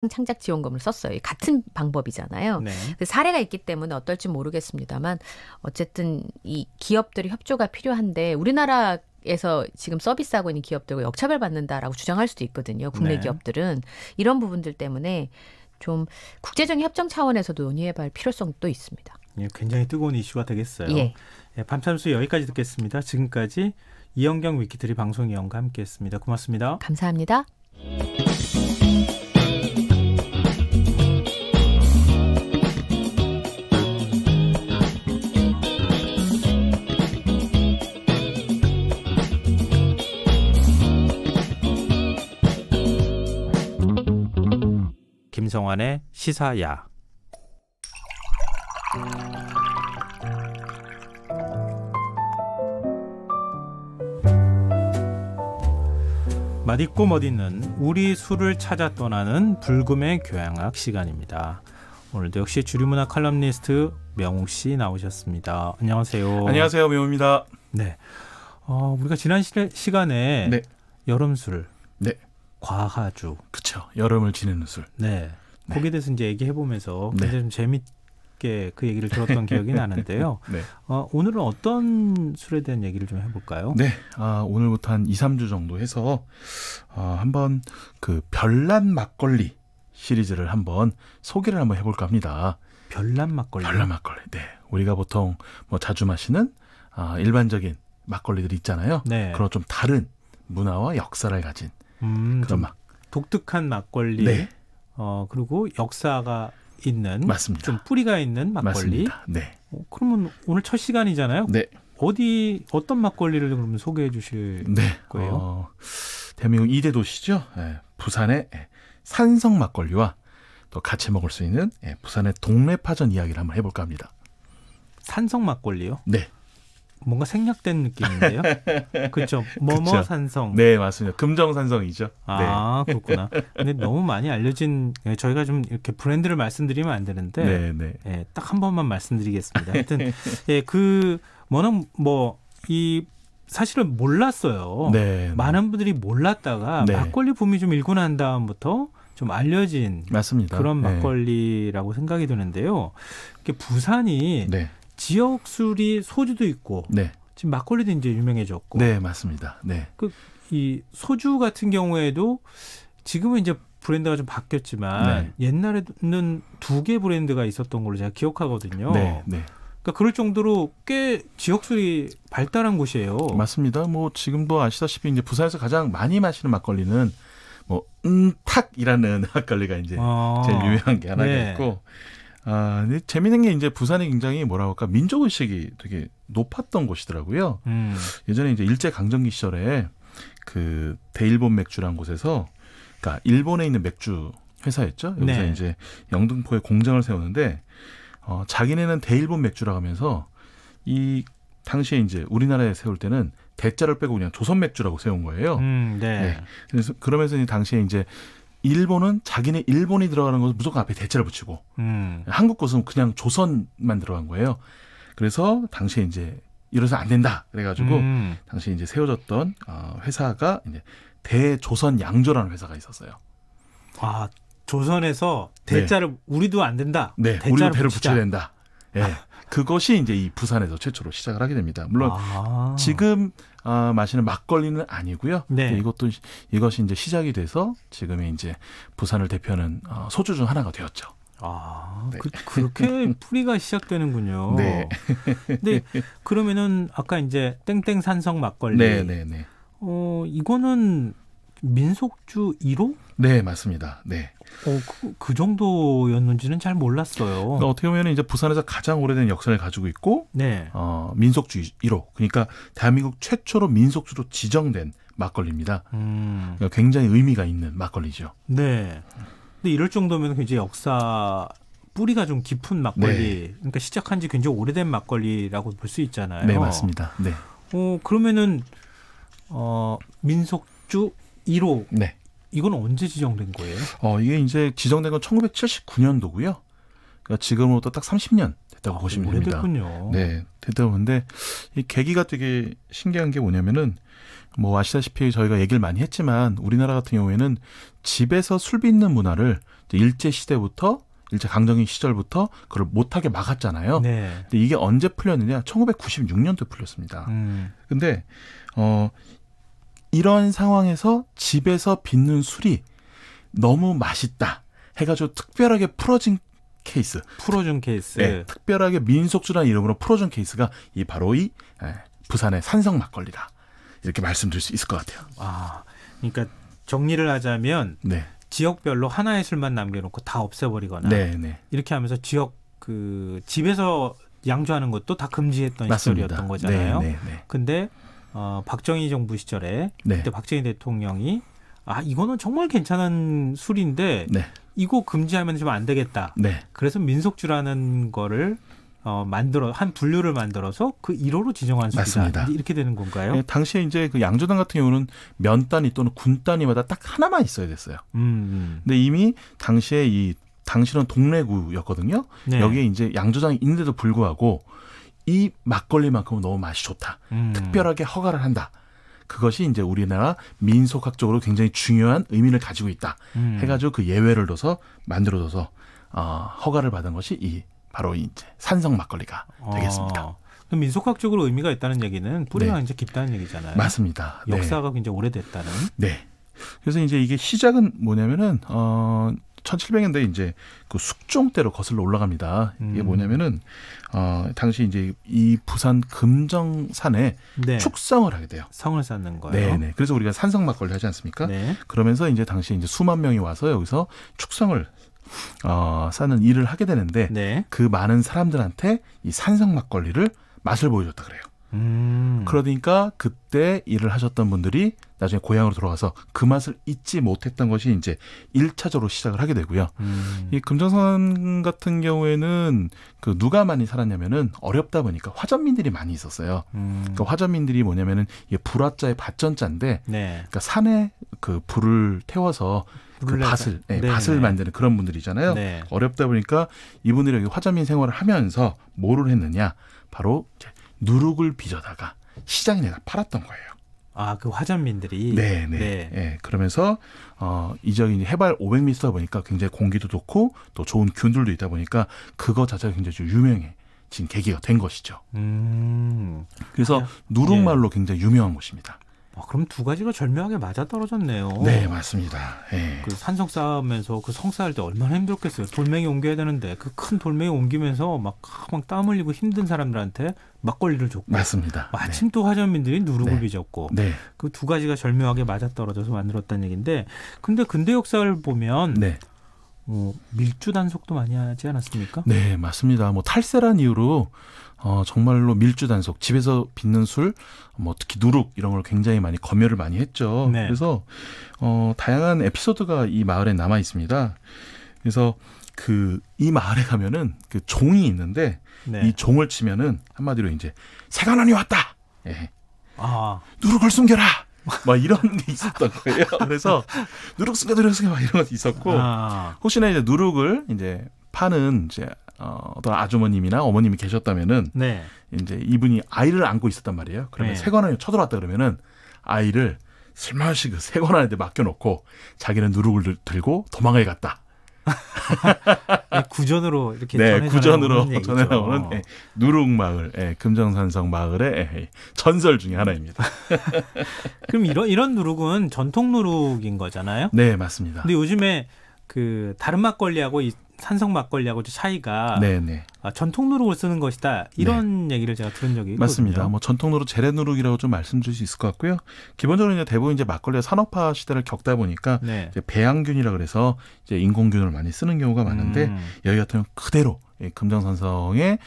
창작 지원금을 썼어요. 같은 방법이잖아요. 네. 사례가 있기 때문에 어떨지 모르겠습니다만 어쨌든 이 기업들이 협조가 필요한데 우리나라에서 지금 서비스하고 있는 기업들과 역차별받는다라고 주장할 수도 있거든요. 국내 네. 기업들은. 이런 부분들 때문에 좀 국제적인 협정 차원에서도 논의해봐야 할 필요성도 있습니다. 예, 굉장히 뜨거운 이슈가 되겠어요. 예. 예, 밤참수 여기까지 듣겠습니다. 지금까지 이현경 위키트리 방송위원과 함께했습니다. 고맙습니다. 감사합니다. 김성환의 시사야. 맛있고 멋있는 우리 술을 찾아 떠나는 불금의 교양학 시간입니다. 오늘도 역시 주류문화 칼럼니스트 명욱 씨 나오셨습니다. 안녕하세요. 안녕하세요, 명욱입니다. 네, 우리가 지난 시간에 네. 여름술, 네. 과하주, 그렇죠. 여름을 지내는 술. 네, 네. 거기에 대해서 이제 얘기해보면서 네. 굉장히 좀 재밌게 그 얘기를 들었던 기억이 나는데요. 네. 오늘은 어떤 술에 대한 얘기를 좀 해볼까요? 네. 오늘부터 한 2, 3주 정도 해서 한번 그 별난 막걸리 시리즈를 한번 소개를 한번 해볼까 합니다. 별난 막걸리. 별난 막걸리. 네. 우리가 보통 뭐 자주 마시는 일반적인 막걸리들이 있잖아요. 네. 그런 좀 다른 문화와 역사를 가진 좀 그런 독특한 막걸리. 네. 그리고 역사가 있는, 맞습니다. 좀 뿌리가 있는 막걸리. 맞습니다. 네. 그러면 오늘 첫 시간이잖아요. 네. 어떤 막걸리를 그러면 소개해 주실 네. 거예요? 대한민국 2대 도시죠. 부산의 산성 막걸리와 또 같이 먹을 수 있는 부산의 동래파전 이야기를 한번 해볼까 합니다. 산성 막걸리요? 네. 뭔가 생략된 느낌인데요. 그렇죠. 그쵸. 산성. 네, 맞습니다. 금정산성이죠. 아, 그렇구나. 근데 너무 많이 알려진, 저희가 좀 이렇게 브랜드를 말씀드리면 안 되는데, 네, 네. 예, 딱 한 번만 말씀드리겠습니다. 하여튼, 예, 사실은 몰랐어요. 네, 많은 분들이 몰랐다가 네. 막걸리 붐이 좀 일고 난 다음부터 좀 알려진 맞습니다. 그런 네. 막걸리라고 생각이 드는데요. 이게 부산이 네, 지역 술이 소주도 있고, 네, 지금 막걸리도 이제 유명해졌고, 네, 맞습니다. 네, 이 소주 같은 경우에도 지금은 이제 브랜드가 좀 바뀌었지만 네. 옛날에는 2개 브랜드가 있었던 걸로 제가 기억하거든요. 네, 네. 그러니까 그럴 정도로 꽤 지역술이 발달한 곳이에요. 맞습니다. 뭐 지금도 아시다시피 이제 부산에서 가장 많이 마시는 막걸리는 뭐 탁이라는 막걸리가 이제 제일 유명한 게 하나가 네. 있고, 근데 재밌는 게 이제 부산이 굉장히 뭐라고 할까 민족 의식이 되게 높았던 곳이더라고요. 예전에 이제 일제 강점기 시절에 그 대일본 맥주라는 곳에서, 그러니까 일본에 있는 맥주 회사였죠. 여기서 네. 이제 영등포에 공장을 세우는데 자기네는 대일본 맥주라고 하면서 이 당시에 이제 우리나라에 세울 때는 대자를 빼고 그냥 조선 맥주라고 세운 거예요. 네. 네. 그래서 그러면서 이 당시에 이제 일본은 자기네 일본이 들어가는 것은 무조건 앞에 대자를 붙이고 한국 것은 그냥 조선만 들어간 거예요. 그래서 당시에 이제 이래서 안 된다 그래가지고 당시에 이제 세워졌던 회사가 이제 대조선 양조라는 회사가 있었어요. 아, 조선에서 대자를 우리도 안 된다. 네, 대자를 우리도 배를 붙이자. 붙여야 된다. 네. 그것이 이제 이 부산에서 최초로 시작을 하게 됩니다. 물론 지금 마시는 막걸리는 아니고요. 네. 이것이 이제 시작이 돼서 지금의 이제 부산을 대표하는 소주 중 하나가 되었죠. 네. 네. 그렇게 뿌리가 시작되는군요. 네. 근데 그러면은 아까 이제 땡땡 산성 막걸리. 네, 네, 네. 이거는 민속주 1호? 네, 맞습니다. 네. 그 정도였는지는 잘 몰랐어요. 어떻게 보면 이제 부산에서 가장 오래된 역사를 가지고 있고, 네. 민속주 1호. 그러니까 대한민국 최초로 민속주로 지정된 막걸리입니다. 그러니까 굉장히 의미가 있는 막걸리죠. 네. 근데 이럴 정도면 굉장히 역사 뿌리가 좀 깊은 막걸리. 네. 그러니까 시작한 지 굉장히 오래된 막걸리라고 볼 수 있잖아요. 네, 맞습니다. 네. 그러면은 민속주 1호. 네. 이건 언제 지정된 거예요? 이게 이제 지정된 건 1979년도고요. 그러니까 지금으로부터 딱 30년 됐다고 보시면 됩니다. 오래됐군요. 네, 됐다고 보는데 이 계기가 되게 신기한 게 뭐냐면은 뭐 아시다시피 저희가 얘기를 많이 했지만 우리나라 같은 경우에는 집에서 술 빚는 문화를 일제 시대부터 일제 강점기 시절부터 그걸 못하게 막았잖아요. 네. 근데 이게 언제 풀렸느냐? 1996년도에 풀렸습니다. 근데 이런 상황에서 집에서 빚는 술이 너무 맛있다 해가지고 특별하게 풀어준 케이스. 네, 특별하게 민속주라는 이름으로 풀어준 케이스가 바로 부산의 산성 막걸리다. 이렇게 말씀드릴 수 있을 것 같아요. 아, 그러니까 정리를 하자면 네. 지역별로 하나의 술만 남겨놓고 다 없애버리거나 네. 이렇게 하면서 지역 집에서 양주하는 것도 다 금지했던 맞습니다. 시절이었던 거잖아요. 네. 근데 박정희 정부 시절에 그때 박정희 대통령이 이거는 정말 괜찮은 술인데 이거 금지하면 좀 안 되겠다. 그래서 민속주라는 거를 한 분류를 만들어서 그 1호로 지정한 술이다. 맞습니다. 이렇게 되는 건가요? 네, 당시에 이제 그 양조당 같은 경우는 면 단위 또는 군 단위마다 딱 하나만 있어야 됐어요. 근데 이미 당시에 당시는 동래구였거든요. 네. 여기에 이제 양조장이 있는데도 불구하고 이 막걸리만큼은 너무 맛이 좋다. 특별하게 허가를 한다. 그것이 이제 우리나라 민속학적으로 굉장히 중요한 의미를 가지고 있다. 해가지고 그 예외를 둬서 만들어둬서 허가를 받은 것이 바로 이제 산성 막걸리가 되겠습니다. 그럼 민속학적으로 의미가 있다는 얘기는 뿌리가 이제 깊다는 얘기잖아요. 맞습니다. 역사가 굉장히 오래됐다는. 네. 그래서 이제 이게 시작은 뭐냐면은 1700년대 이제 그 숙종 때로 거슬러 올라갑니다. 이게 뭐냐면은 당시 이제 이 부산 금정산에 축성을 하게 돼요. 성을 쌓는 거예요. 네. 그래서 우리가 산성 막걸리 하지 않습니까? 네. 그러면서 이제 당시 이제 수만 명이 와서 여기서 축성을 쌓는 일을 하게 되는데 그 많은 사람들한테 이 산성 막걸리를 맛을 보여줬다 그래요. 그러니까 그때 일을 하셨던 분들이 나중에 고향으로 돌아가서 그 맛을 잊지 못했던 것이 이제 1차적으로 시작을 하게 되고요. 이 금정산 같은 경우에는 그 누가 많이 살았냐면은 어렵다 보니까 화전민들이 많이 있었어요. 그 화전민들이 뭐냐면은 이게 불화자의 밭전자인데 그러니까 산에 그 불을 태워서 그 밭을 만드는 그런 분들이잖아요. 어렵다 보니까 이분들이 여기 화전민 생활을 하면서 뭐를 했느냐? 바로 이제 누룩을 빚어다가 시장에 내다 팔았던 거예요. 그 화전민들이. 네. 그러면서 이 지역이 해발 500m다 보니까 굉장히 공기도 좋고 또 좋은 균들도 있다 보니까 그거 자체가 굉장히 좀 유명해진 계기가 된 것이죠. 그래서 누룩말로 굉장히 유명한 곳입니다. 그럼 두 가지가 절묘하게 맞아떨어졌네요. 네, 맞습니다. 그 산성 쌓으면서 그 성 쌓을 때 얼마나 힘들었겠어요. 돌멩이 옮겨야 되는데 그 큰 돌멩이 옮기면서 막 땀 흘리고 힘든 사람들한테 막걸리를 줬고. 맞습니다. 마침 또 화전민들이 누룩을 빚었고. 그 두 가지가 절묘하게 맞아떨어져서 만들었다는 얘기인데 근데 근대 역사를 보면 밀주 단속도 많이 하지 않았습니까? 네, 맞습니다. 탈세란 이유로 정말로 밀주 단속, 집에서 빚는 술, 특히 누룩 이런 걸 굉장히 많이 검열을 많이 했죠. 그래서 다양한 에피소드가 이 마을에 남아 있습니다. 그래서 이 마을에 가면은 그 종이 있는데 이 종을 치면은 한마디로 이제 세관원이 왔다. 누룩을 숨겨라. 이런 게 있었던 거예요. 그래서 누룩 숨겨 막 이런 것도 있었고 혹시나 이제 누룩을 이제 파는 이제 어떤 아주머님이나 어머님이 계셨다면은 이제 이분이 아이를 안고 있었단 말이에요. 그러면 세관원이 쳐들어왔다 그러면은 아이를 슬며시 그 세관원한테 맡겨놓고 자기는 누룩을 들고 도망을 갔다. 구전으로 이렇게 전해 나오는 누룩마을, 금정산성 마을의 전설 중에 하나입니다. 그럼 이런 누룩은 전통 누룩인 거잖아요? 네, 맞습니다. 근데 요즘에 그 다른 막걸리하고 이 산성 막걸리하고 차이가 전통 누룩을 쓰는 것이다. 이런 얘기를 제가 들은 적이 있거든요. 맞습니다. 전통 누룩, 재래 누룩이라고 좀 말씀드릴 수 있을 것 같고요. 기본적으로 이제 대부분 이제 막걸리가 산업화 시대를 겪다 보니까 이제 배양균이라 그래서 이제 인공균을 많이 쓰는 경우가 많은데 여기 같은 경우는 그대로 금정산성의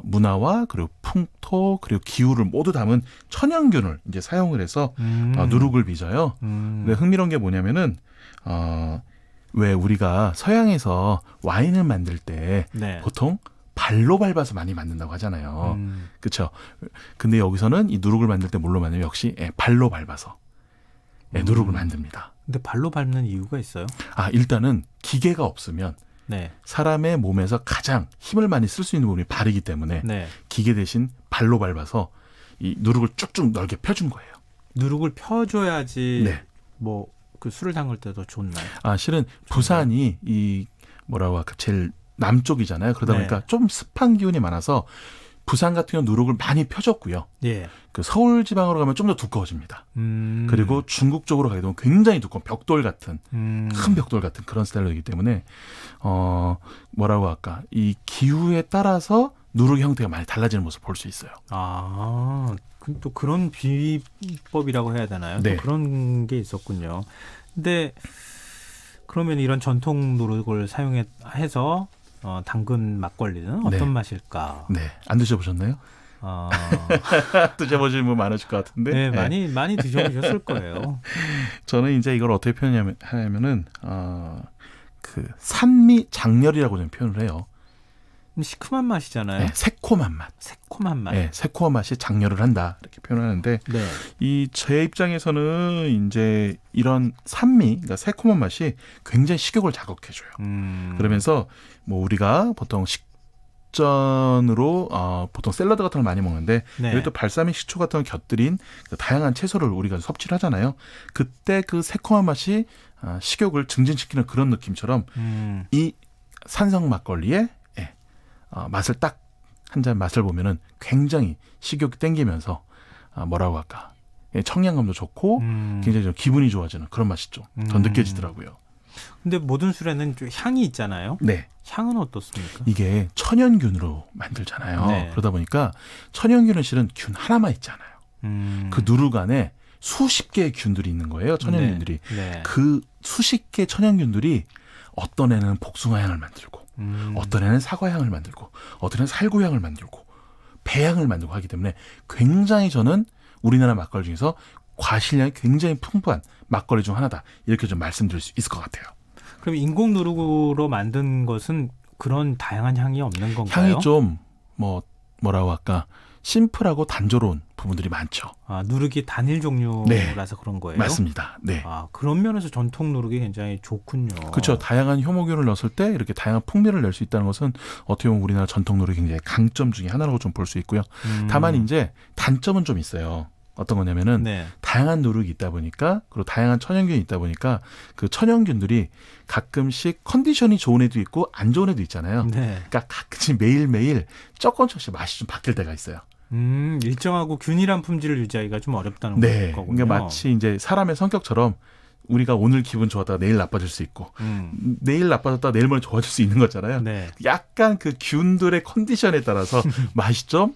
문화와 그리고 풍토 그리고 기후를 모두 담은 천연균을 이제 사용을 해서 누룩을 빚어요. 근데 흥미로운 게 뭐냐면은 왜 우리가 서양에서 와인을 만들 때 보통 발로 밟아서 많이 만든다고 하잖아요. 그렇죠? 근데 여기서는 이 누룩을 만들 때 뭘로 만드냐면 역시 발로 밟아서 누룩을 만듭니다. 근데 발로 밟는 이유가 있어요? 일단은 기계가 없으면 네. 사람의 몸에서 가장 힘을 많이 쓸 수 있는 부분이 발이기 때문에 네. 기계 대신 발로 밟아서 이 누룩을 쭉쭉 넓게 펴준 거예요. 누룩을 펴줘야지 네. 뭐 그 술을 담글 때도 좋나요? 실은 부산이 이 뭐라고 할까 제일 남쪽이잖아요. 그러다 네. 보니까 좀 습한 기운이 많아서 부산 같은 경우 누룩을 많이 펴줬고요. 예. 그 서울 지방으로 가면 좀 더 두꺼워집니다. 그리고 중국 쪽으로 가게 되면 굉장히 두꺼운 벽돌 같은 큰 벽돌 같은 그런 스타일이기 때문에 뭐라고 할까 이 기후에 따라서 누룩의 형태가 많이 달라지는 모습을 볼 수 있어요. 또 그런 비법이라고 해야 되나요? 네. 또 그런 게 있었군요. 근데 그러면 이런 전통 누룩을 사용해서 담근 막걸리는 어떤 네. 맛일까? 네, 안 드셔보셨나요? 드셔보신 분 많으실 것 같은데. 네, 많이 드셔보셨을 거예요. 저는 이제 이걸 어떻게 표현하냐면은 그 산미 장렬이라고 저는 표현을 해요. 시큼한 맛이잖아요. 네, 새콤한 맛. 새콤한 맛. 네, 새콤한 맛이 장렬을 한다 이렇게 표현하는데 네. 이 제 입장에서는 이제 이런 산미, 그러니까 새콤한 맛이 굉장히 식욕을 자극해줘요. 그러면서 뭐 우리가 보통 식전으로 보통 샐러드 같은 걸 많이 먹는데 네. 여기 또 발사믹 식초 같은 걸 곁들인 그 다양한 채소를 우리가 섭취를 하잖아요. 그때 그 새콤한 맛이 식욕을 증진시키는 그런 느낌처럼 이 산성 막걸리의 맛을 딱 한 잔 맛을 보면은 굉장히 식욕이 땡기면서 뭐라고 할까 청량감도 좋고 굉장히 좀 기분이 좋아지는 그런 맛이 좀 더 느껴지더라고요. 근데 모든 술에는 좀 향이 있잖아요. 네. 향은 어떻습니까? 이게 천연균으로 만들잖아요. 네. 그러다 보니까 천연균은 실은 균 하나만 있잖아요. 그 누룩 안에 수십 개의 균들이 있는 거예요. 천연균들이. 네. 그 수십 개의 천연균들이 어떤 애는 복숭아 향을 만들고 어떤 애는 사과 향을 만들고 어떤 애는 살구 향을 만들고 배향을 만들고 하기 때문에 굉장히 저는 우리나라 막걸리 중에서 과실량이 굉장히 풍부한 막걸리 중 하나다. 이렇게 좀 말씀드릴 수 있을 것 같아요. 그럼 인공 누룩으로 만든 것은 그런 다양한 향이 없는 건가요? 향이 좀 뭐라고 할까 심플하고 단조로운 부분들이 많죠. 누룩이 단일 종류라서 그런 거예요? 맞습니다. 네. 그런 면에서 전통 누룩이 굉장히 좋군요. 그렇죠. 다양한 효모균을 넣었을 때 이렇게 다양한 풍미를 낼 수 있다는 것은 어떻게 보면 우리나라 전통 누룩의 굉장히 강점 중에 하나라고 좀 볼 수 있고요. 다만 이제 단점은 좀 있어요. 어떤 거냐면은 네. 다양한 누룩이 있다 보니까 그리고 다양한 천연균이 있다 보니까 그 천연균들이 가끔씩 컨디션이 좋은 애도 있고 안 좋은 애도 있잖아요. 네. 그러니까 가끔씩 매일매일 조금씩 맛이 좀 바뀔 때가 있어요. 일정하고 균일한 품질을 유지하기가 좀 어렵다는 네. 거군요. 그러니까 마치 이제 사람의 성격처럼 우리가 오늘 기분 좋았다가 내일 나빠질 수 있고 내일 나빠졌다가 내일 모레 좋아질 수 있는 거잖아요. 네. 약간 그 균들의 컨디션에 따라서 맛이 좀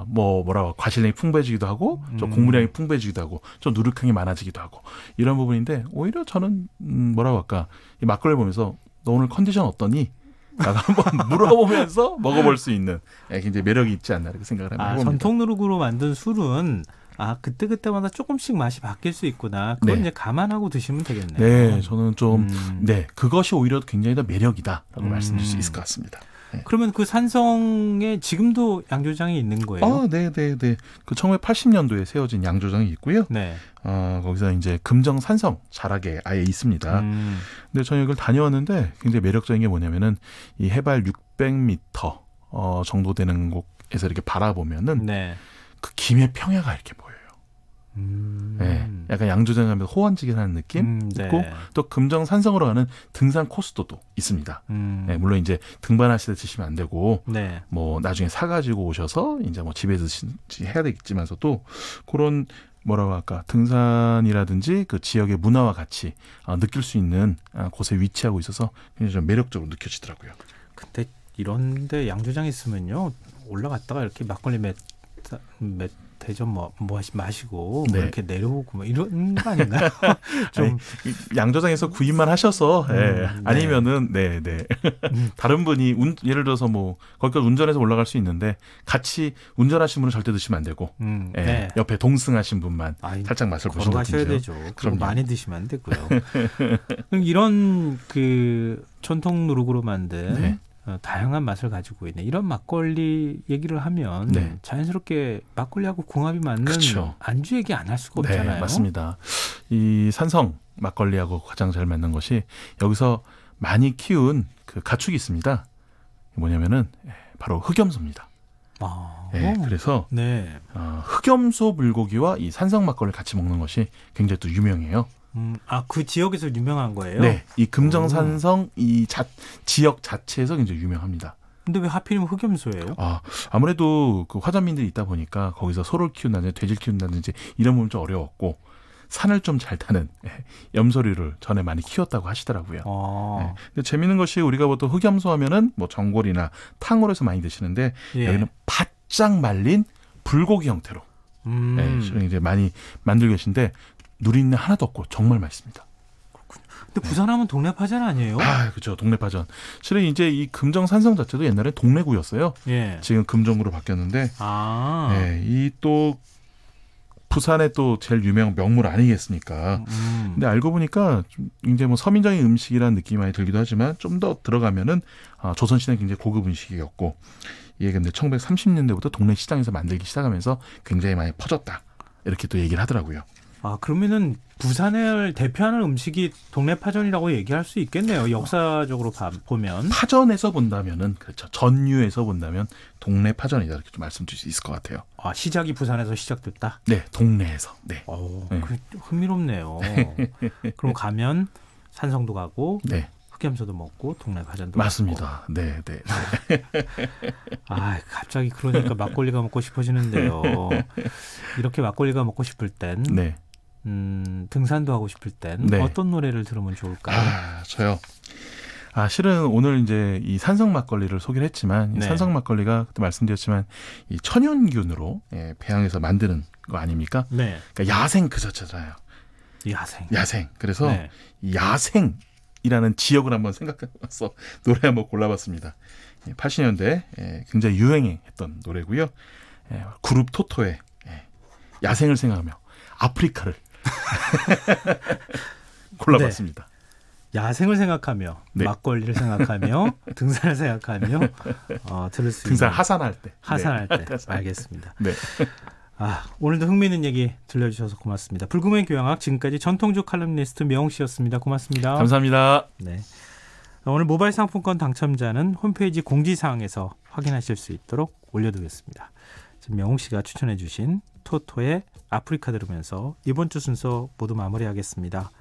뭐라고 과실량이 풍부해지기도 하고 좀 곡물량이 풍부해지기도 하고 좀 누룩향이 많아지기도 하고 이런 부분인데 오히려 저는 뭐라고 할까 이 막걸리 보면서 너 오늘 컨디션 어떠니? 라고 한번 물어보면서 먹어볼 수 있는 굉장히 매력이 있지 않나 이렇게 생각을 해봅니다. 전통 누룩으로 만든 술은 그때마다 조금씩 맛이 바뀔 수 있구나. 그건 네. 이제 감안하고 드시면 되겠네요. 네, 저는 좀 그것이 오히려 굉장히 더 매력이다라고 말씀드릴 수 있을 것 같습니다. 네. 그러면 그 산성에 지금도 양조장이 있는 거예요? 네. 그 1980년도에 세워진 양조장이 있고요. 네. 거기서 이제 금정 산성 자락에 아예 있습니다. 근데 저는 이걸 다녀왔는데 굉장히 매력적인 게 뭐냐면은 이 해발 600m 정도 되는 곳에서 이렇게 바라보면은 네. 그 김해 평야가 이렇게 보여요. 네, 약간 양조장 가면서 호언지기하는 느낌 있고 네. 또 금정 산성으로 가는 등산 코스도도 있습니다. 네, 물론 이제 등반하실 때 드시면 안 되고 네. 뭐 나중에 사가지고 오셔서 이제 뭐 집에 드시지 해야 되겠지만서도 그런 뭐라고 할까 등산이라든지 그 지역의 문화와 같이 느낄 수 있는 곳에 위치하고 있어서 굉장히 좀 매력적으로 느껴지더라고요. 근데 이런데 양조장 있으면요 올라갔다가 이렇게 막걸리 몇 대전 마시고 네. 이렇게 내려오고 뭐 이런 거 아닌가요? 좀 아니, 양조장에서 구입만 하셔서 네. 아니면은 네. 다른 분이 예를 들어서 뭐 거기까지 운전해서 올라갈 수 있는데 같이 운전하신 분은 절대 드시면 안 되고 네. 옆에 동승하신 분만 살짝 맛을 보시면 걸어가셔야 되죠. 그럼 많이 드시면 안 되고요. 그럼 이런 그 전통 누룩으로 만든 네. 다양한 맛을 가지고 있는 이런 막걸리 얘기를 하면 네. 자연스럽게 막걸리하고 궁합이 맞는 그쵸. 안주 얘기 안 할 수가 없잖아요. 네, 맞습니다. 이 산성 막걸리하고 가장 잘 맞는 것이 여기서 많이 키운 그 가축이 있습니다. 뭐냐면은 바로 흑염소입니다. 네, 그래서 네. 흑염소 불고기와 이 산성 막걸리를 같이 먹는 것이 굉장히 또 유명해요. 그 지역에서 유명한 거예요? 네, 이 금정산성 이 지역 자체에서 굉장히 유명합니다. 근데 왜 하필이면 흑염소예요? 아무래도 그 화전민들이 있다 보니까 거기서 소를 키운다든지 돼지를 키운다든지 이런 부분 좀 어려웠고 산을 좀 잘 타는 염소류를 전에 많이 키웠다고 하시더라고요. 네. 근데 재밌는 것이 우리가 보통 흑염소 하면은 뭐 전골이나 탕으로 해서 많이 드시는데 여기는 바짝 말린 불고기 형태로 이제 많이 만들고 계신데 누린내 하나도 없고 정말 맛있습니다. 근데 부산하면 동네파전 아니에요? 그렇죠. 동네파전. 실은 이제 이 금정산성 자체도 옛날에 동래구였어요. 예. 지금 금정구로 바뀌었는데, 이 또 부산의 또 제일 유명한 명물 아니겠습니까? 근데 알고 보니까 이제 뭐 서민적인 음식이라는 느낌이 많이 들기도 하지만 좀 더 들어가면은 조선시대는 굉장히 고급 음식이었고, 이게 근데 1930년대부터 동네 시장에서 만들기 시작하면서 굉장히 많이 퍼졌다. 이렇게 또 얘기를 하더라고요. 그러면은 부산을 대표하는 음식이 동네파전이라고 얘기할 수 있겠네요. 역사적으로 보면. 파전에서 본다면은 그렇죠. 전유에서 본다면 동네파전이다 이렇게 좀 말씀드릴 수 있을 것 같아요. 시작이 부산에서 시작됐다? 네, 동네에서. 네. 네. 흥미롭네요. 그럼 가면 산성도 가고 흑염소도 먹고 동네파전도 맞습니다. 먹고. 네. 갑자기 그러니까 막걸리가 먹고 싶어지는데요. 이렇게 막걸리가 먹고 싶을 땐 등산도 하고 싶을 땐 어떤 노래를 들으면 좋을까요? 저요. 실은 오늘 이제 이 산성 막걸리를 소개를 했지만 이 산성 막걸리가 그때 말씀드렸지만 이 천연균으로 배양해서 만드는 거 아닙니까? 네. 그러니까 야생 그 자체잖아요. 야생. 그래서 이 야생이라는 지역을 한번 생각해서 노래 한번 골라봤습니다. 80년대 굉장히 유행했던 노래고요. 그룹 토토의 야생을 생각하며 아프리카를 골라봤습니다. 야생을 생각하며 막걸리를 생각하며 등산을 생각하며 들을 수 등산 하산할 때 알겠습니다. 네. 오늘도 흥미있는 얘기 들려주셔서 고맙습니다. 불금의 교양학 지금까지 전통주 칼럼니스트 명홍 씨였습니다. 고맙습니다. 감사합니다. 네. 오늘 모바일 상품권 당첨자는 홈페이지 공지사항에서 확인하실 수 있도록 올려두겠습니다. 지금 명홍 씨가 추천해 주신 토토의 아프리카 들으면서 이번 주 순서 모두 마무리하겠습니다.